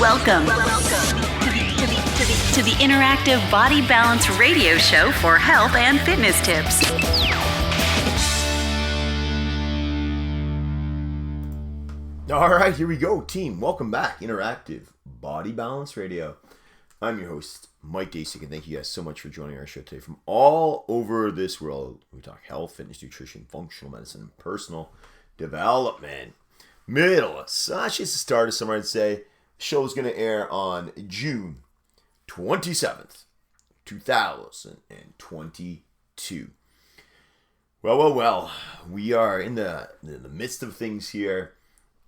Welcome to the interactive Body Balance radio show for health and fitness tips. All right, here we go, team. Welcome back, Interactive Body Balance Radio. I'm your host, Mike Dasick, and thank you guys so much for joining our show today. From all over this world, we talk health, fitness, nutrition, functional medicine, and personal development. Just the start of summer, I'd say. The show is going to air on June 27th, 2022. Well. We are in the midst of things here,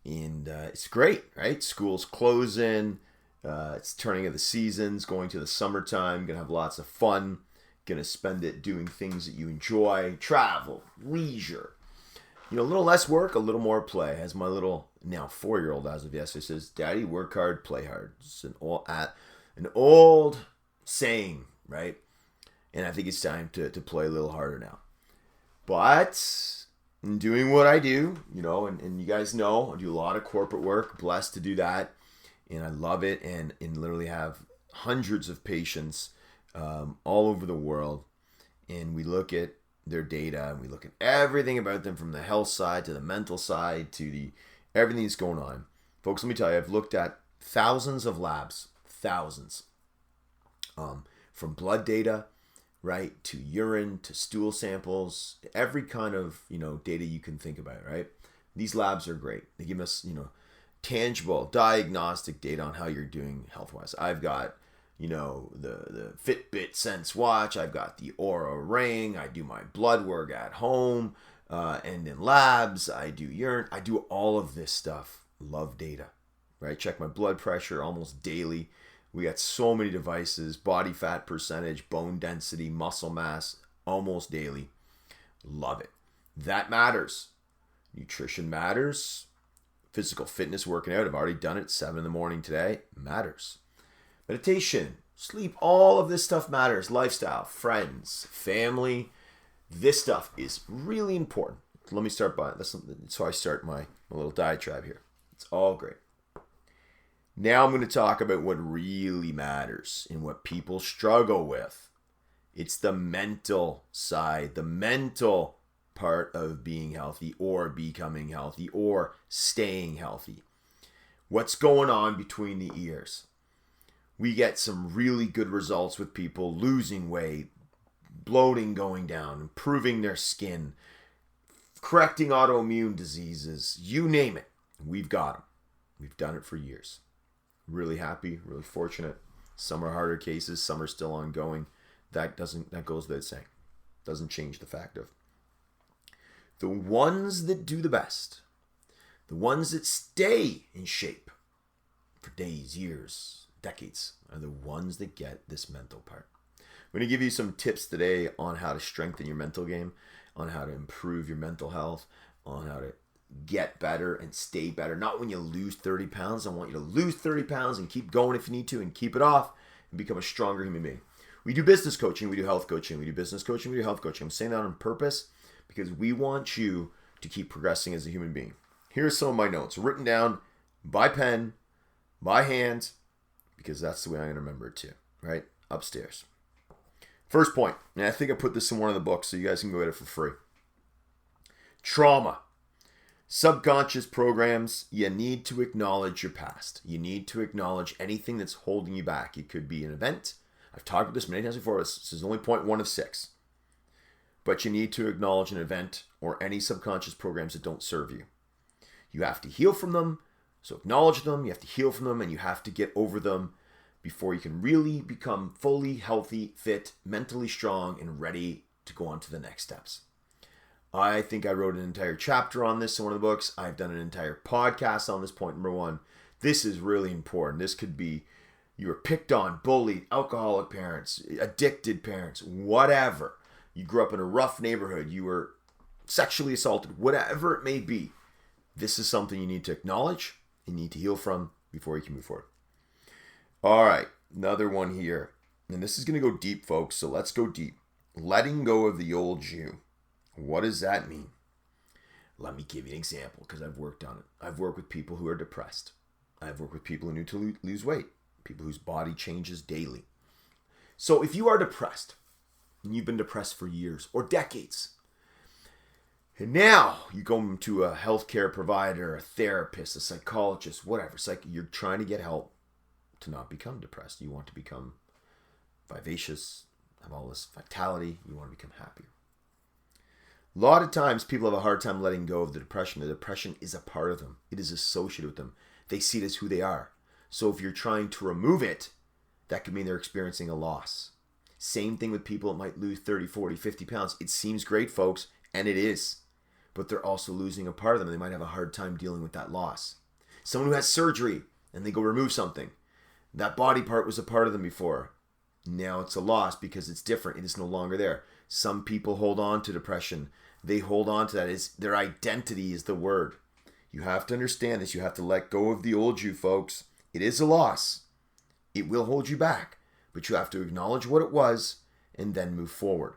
and it's great, right? School's closing. It's turning of the seasons, going to the summertime. Going to have lots of fun. Going to spend it doing things that you enjoy. Travel, leisure. A little less work, a little more play. As my little, now 4-year-old as of yesterday says, Daddy, work hard, play hard. It's an old saying, right? And I think it's time to play a little harder now. But in doing what I do, and you guys know, I do a lot of corporate work, blessed to do that. And I love it, and literally have hundreds of patients all over the world. And we look at their data, and we look at everything about them, from the health side to the mental side to the everything that's going on. Folks, let me tell you, I've looked at thousands of labs, from blood data, right, to urine, to stool samples, every kind of, data you can think about, right? These labs are great. They give us, tangible diagnostic data on how you're doing health-wise. I've got, the Fitbit Sense watch. I've got the Oura Ring. I do my blood work at home and in labs. I do urine. I do all of this stuff. Love data, right? Check my blood pressure almost daily. We got so many devices, body fat percentage, bone density, muscle mass, almost daily. Love it. That matters. Nutrition matters. Physical fitness, working out. I've already done it 7 a.m. today. Matters. Meditation, sleep, all of this stuff matters. Lifestyle, friends, family. This stuff is really important. Let me start by, that's how I start my little diatribe here. It's all great. Now I'm going to talk about what really matters and what people struggle with. It's the mental side, the mental part of being healthy or becoming healthy or staying healthy. What's going on between the ears? We get some really good results with people losing weight, bloating going down, improving their skin, correcting autoimmune diseases, you name it. We've got them. We've done it for years. Really happy, really fortunate. Some are harder cases, some are still ongoing. That goes without saying. Doesn't change the fact of the ones that do the best, the ones that stay in shape for days, years, decades, are the ones that get this mental part. I'm going to give you some tips today on how to strengthen your mental game, on how to improve your mental health, on how to get better and stay better. Not when you lose 30 pounds. I want you to lose 30 pounds and keep going if you need to, and keep it off and become a stronger human being. We do business coaching, we do health coaching, we do business coaching, we do health coaching. I'm saying that on purpose because we want you to keep progressing as a human being. Here are some of my notes written down by pen, by hand, because that's the way I'm going to remember it too, right? Upstairs. First point, and I think I put this in one of the books so you guys can go get it for free. Trauma. Subconscious programs, you need to acknowledge your past. You need to acknowledge anything that's holding you back. It could be an event. I've talked about this many times before. This is only point 1 of 6. But you need to acknowledge an event or any subconscious programs that don't serve you. You have to heal from them. So acknowledge them, you have to heal from them, and you have to get over them before you can really become fully healthy, fit, mentally strong, and ready to go on to the next steps. I think I wrote an entire chapter on this in one of the books. I've done an entire podcast on this point, number 1. This is really important. This could be you were picked on, bullied, alcoholic parents, addicted parents, whatever. You grew up in a rough neighborhood, you were sexually assaulted, whatever it may be. This is something you need to acknowledge. You need to heal from before you can move forward. All right, another one here. And this is going to go deep, folks, so let's go deep. Letting go of the old you. What does that mean? Let me give you an example because I've worked on it. I've worked with people who are depressed. I've worked with people who need to lose weight, people whose body changes daily. So if you are depressed, and you've been depressed for years or decades, and now you go to a healthcare provider, a therapist, a psychologist, whatever. It's like you're trying to get help to not become depressed. You want to become vivacious, have all this vitality. You want to become happier. A lot of times people have a hard time letting go of the depression. The depression is a part of them. It is associated with them. They see it as who they are. So if you're trying to remove it, that could mean they're experiencing a loss. Same thing with people that might lose 30, 40, 50 pounds. It seems great, folks, and it is. But they're also losing a part of them. They might have a hard time dealing with that loss. Someone who has surgery and they go remove something. That body part was a part of them before. Now it's a loss because it's different. It is no longer there. Some people hold on to depression. They hold on to that. It's their identity is the word. You have to understand this. You have to let go of the old you, folks. It is a loss. It will hold you back. But you have to acknowledge what it was and then move forward.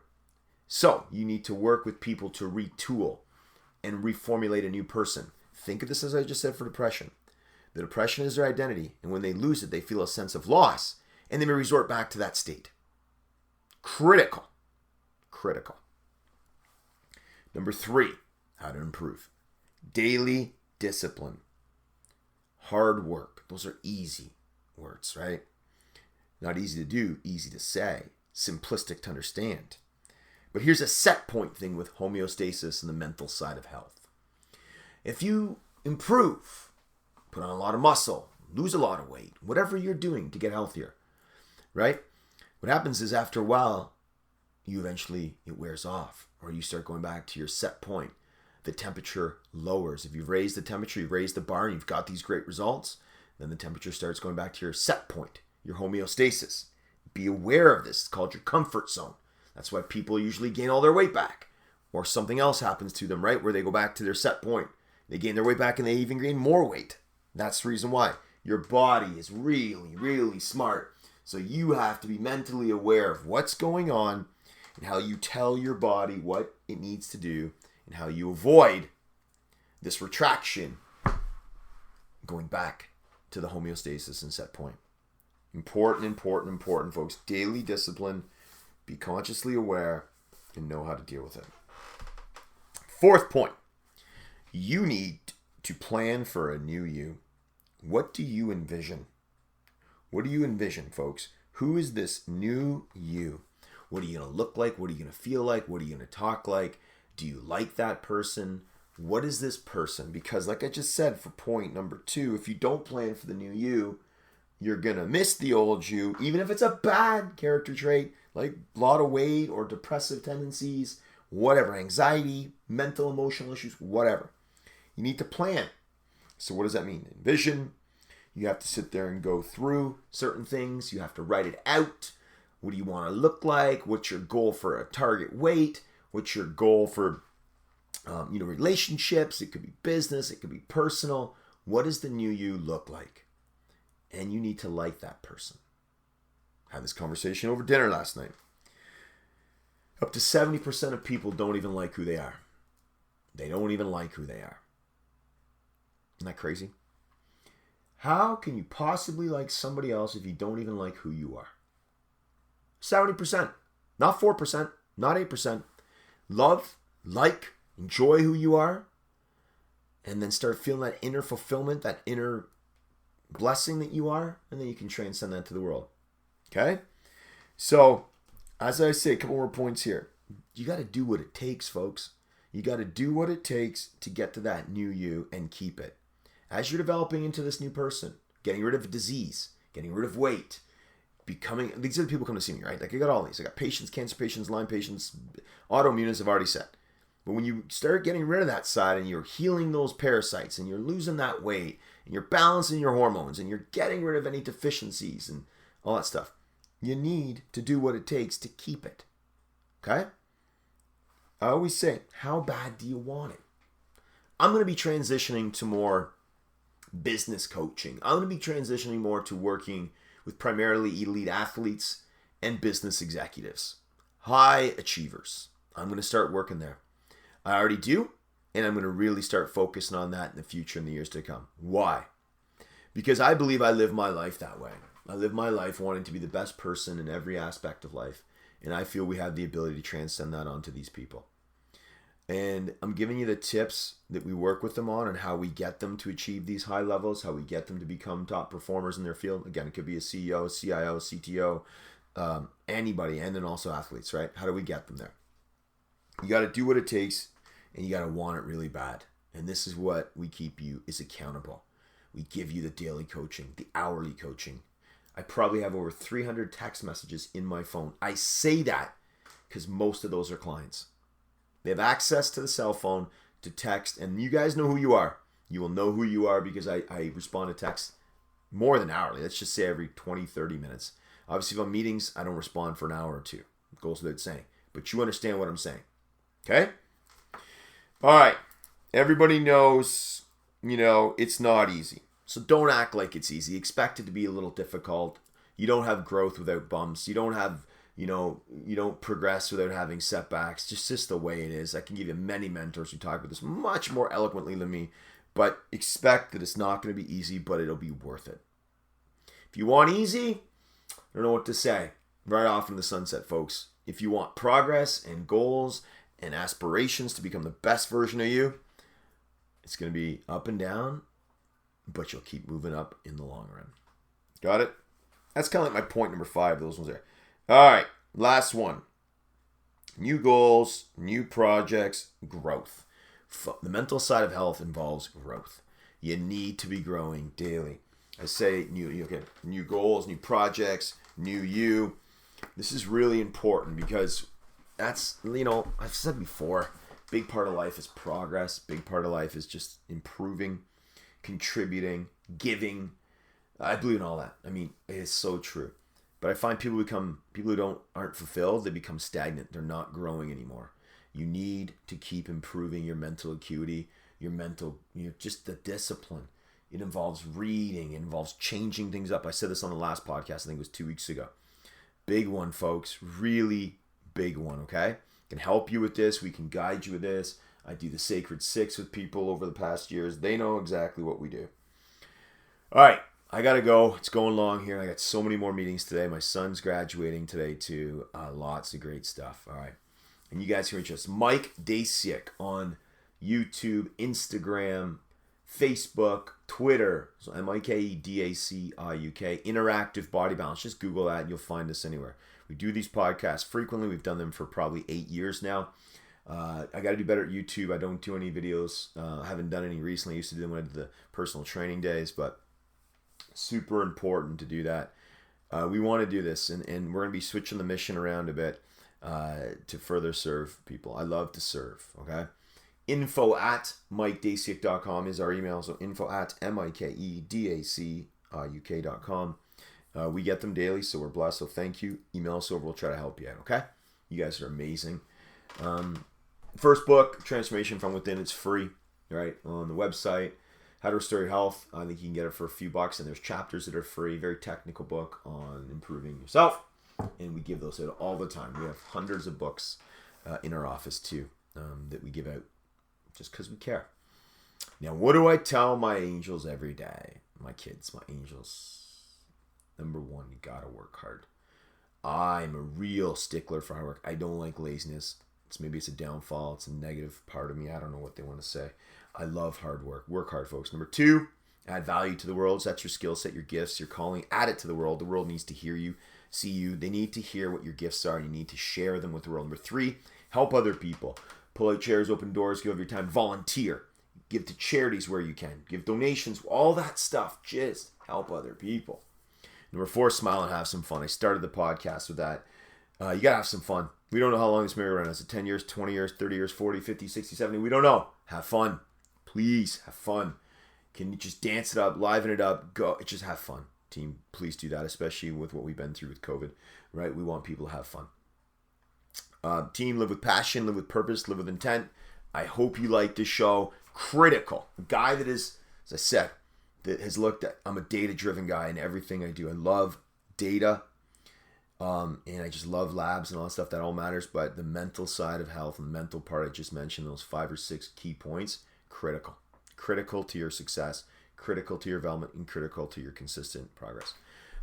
So you need to work with people to retool and reformulate a new person. Think of this as I just said for depression. The depression is their identity, and when they lose it, they feel a sense of loss, and they may resort back to that state. Critical. Number 3, how to improve. Daily discipline. Hard work. Those are easy words, right? Not easy to do, easy to say, simplistic to understand. But here's a set point thing with homeostasis and the mental side of health. If you improve, put on a lot of muscle, lose a lot of weight, whatever you're doing to get healthier, right? What happens is after a while, it wears off, or you start going back to your set point. The temperature lowers. If you've raised the temperature, you've raised the bar, and you've got these great results, then the temperature starts going back to your set point, your homeostasis. Be aware of this. It's called your comfort zone. That's why people usually gain all their weight back. Or something else happens to them, right? Where they go back to their set point. They gain their weight back and they even gain more weight. That's the reason why. Your body is really, really smart. So you have to be mentally aware of what's going on and how you tell your body what it needs to do and how you avoid this retraction going back to the homeostasis and set point. Important, folks. Daily discipline. Be consciously aware and know how to deal with it. 4th point. You need to plan for a new you. What do you envision? What do you envision, folks? Who is this new you? What are you going to look like? What are you going to feel like? What are you going to talk like? Do you like that person? What is this person? Because like I just said for point number 2, if you don't plan for the new you, you're going to miss the old you, even if it's a bad character trait, like a lot of weight or depressive tendencies, whatever, anxiety, mental, emotional issues, whatever. You need to plan. So what does that mean? Envision. You have to sit there and go through certain things. You have to write it out. What do you want to look like? What's your goal for a target weight? What's your goal for relationships? It could be business. It could be personal. What does the new you look like? And you need to like that person. I had this conversation over dinner last night. Up to 70% of people don't even like who they are. They don't even like who they are. Isn't that crazy? How can you possibly like somebody else if you don't even like who you are? 70%. Not 4%. Not 8%. Love, like, enjoy who you are. And then start feeling that inner fulfillment, that inner blessing that you are. And then you can transcend that to the world. Okay? So, as I say, a couple more points here. You got to do what it takes, folks. You got to do what it takes to get to that new you and keep it. As you're developing into this new person, getting rid of disease, getting rid of weight, these are the people come to see me, right? Like I got all these. I got patients, cancer patients, Lyme patients, autoimmune, as I've already said. But when you start getting rid of that side and you're healing those parasites and you're losing that weight and you're balancing your hormones and you're getting rid of any deficiencies and all that stuff, you need to do what it takes to keep it. Okay? I always say, how bad do you want it? I'm going to be transitioning to more business coaching. I'm going to be transitioning more to working with primarily elite athletes and business executives. High achievers. I'm going to start working there. I already do, and I'm going to really start focusing on that in the future in the years to come. Why? Because I believe I live my life that way. I live my life wanting to be the best person in every aspect of life. And I feel we have the ability to transcend that onto these people. And I'm giving you the tips that we work with them on and how we get them to achieve these high levels, how we get them to become top performers in their field. Again, it could be a CEO, CIO, CTO, anybody, and then also athletes, right? How do we get them there? You got to do what it takes, and you got to want it really bad. And this is what we keep you is accountable. We give you the daily coaching, the hourly coaching. I probably have over 300 text messages in my phone. I say that because most of those are clients. They have access to the cell phone to text, and you guys know who you are. You will know who you are because I respond to text more than hourly. Let's just say every 20, 30 minutes. Obviously, if I'm meetings, I don't respond for an hour or two. It goes without saying. But you understand what I'm saying. Okay? All right. Everybody knows, it's not easy. So don't act like it's easy. Expect it to be a little difficult. You don't have growth without bumps. You don't have, you don't progress without having setbacks. Just the way it is. I can give you many mentors who talk about this much more eloquently than me. But expect that it's not going to be easy, but it'll be worth it. If you want easy, I don't know what to say. Right off in the sunset, folks. If you want progress and goals and aspirations to become the best version of you, it's going to be up and down, but you'll keep moving up in the long run. Got it? That's kind of like my point number 5, those ones there. All right, last one. New goals, new projects, growth. The mental side of health involves growth. You need to be growing daily. I say new goals, new projects, new you. This is really important because that's, I've said before, big part of life is progress. Big part of life is just improving, contributing, giving. I believe in all that. I mean, it is so true. But I find people who aren't fulfilled, they become stagnant. They're not growing anymore. You need to keep improving your mental acuity, just the discipline. It involves reading, it involves changing things up. I said this on the last podcast, I think it was 2 weeks ago. Big one, folks. Really big one, okay? Can help you with this. We can guide you with this. I do the Sacred Six with people over the past years. They know exactly what we do. All right. I got to go. It's going long here. I got so many more meetings today. My son's graduating today too. Lots of great stuff. All right. And you guys can reach us. Mike Dasiuk on YouTube, Instagram, Facebook, Twitter. So MikeDaciuk. Interactive Body Balance. Just Google that and you'll find us anywhere. We do these podcasts frequently. We've done them for probably 8 years now. I got to do better at YouTube. I don't do any videos. I haven't done any recently. I used to do them when I did the personal training days, but super important to do that. We want to do this, and we're going to be switching the mission around a bit to further serve people. I love to serve, okay? info@MikeDaciuk.com is our email, so info@MikeDaciuk.com. We get them daily, so we're blessed, so thank you. Email us over, we'll try to help you out, okay? You guys are amazing. First book, Transformation from Within, it's free, right, on the website. How to Restore Your Health. I think you can get it for a few bucks, and there's chapters that are free. Very technical book on improving yourself, and we give those out all the time. We have hundreds of books in our office too that we give out just because we care. Now, what do I tell my angels every day? My kids, my angels. Number one, you gotta work hard. I'm a real stickler for hard work. I don't like laziness. Maybe it's a downfall. It's a negative part of me. I don't know what they want to say. I love hard work. Work hard, folks. Number 2, add value to the world. So that's your skill set, your gifts, your calling. Add it to the world. The world needs to hear you, see you. They need to hear what your gifts are. You need to share them with the world. Number 3, help other people. Pull out chairs, open doors, give of your time. Volunteer. Give to charities where you can. Give donations. All that stuff. Just help other people. Number 4, smile and have some fun. I started the podcast with that. You got to have some fun. We don't know how long this merry-go-round is. 10 years, 20 years, 30 years, 40, 50, 60, 70. We don't know. Have fun. Please have fun. Can you just dance it up, liven it up, go, just have fun. Team, please do that, especially with what we've been through with COVID, right? We want people to have fun. Team, live with passion, live with purpose, live with intent. I hope you like this show. Critical. A guy that is, as I said, that has looked at, I'm a data-driven guy in everything I do. I love data. And I just love labs and all that stuff. That all matters. But the mental side of health and the mental part I just mentioned, those 5 or 6 key points, critical to your success, critical to your development and critical to your consistent progress.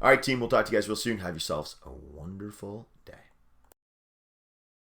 All right, team, we'll talk to you guys real soon. Have yourselves a wonderful day.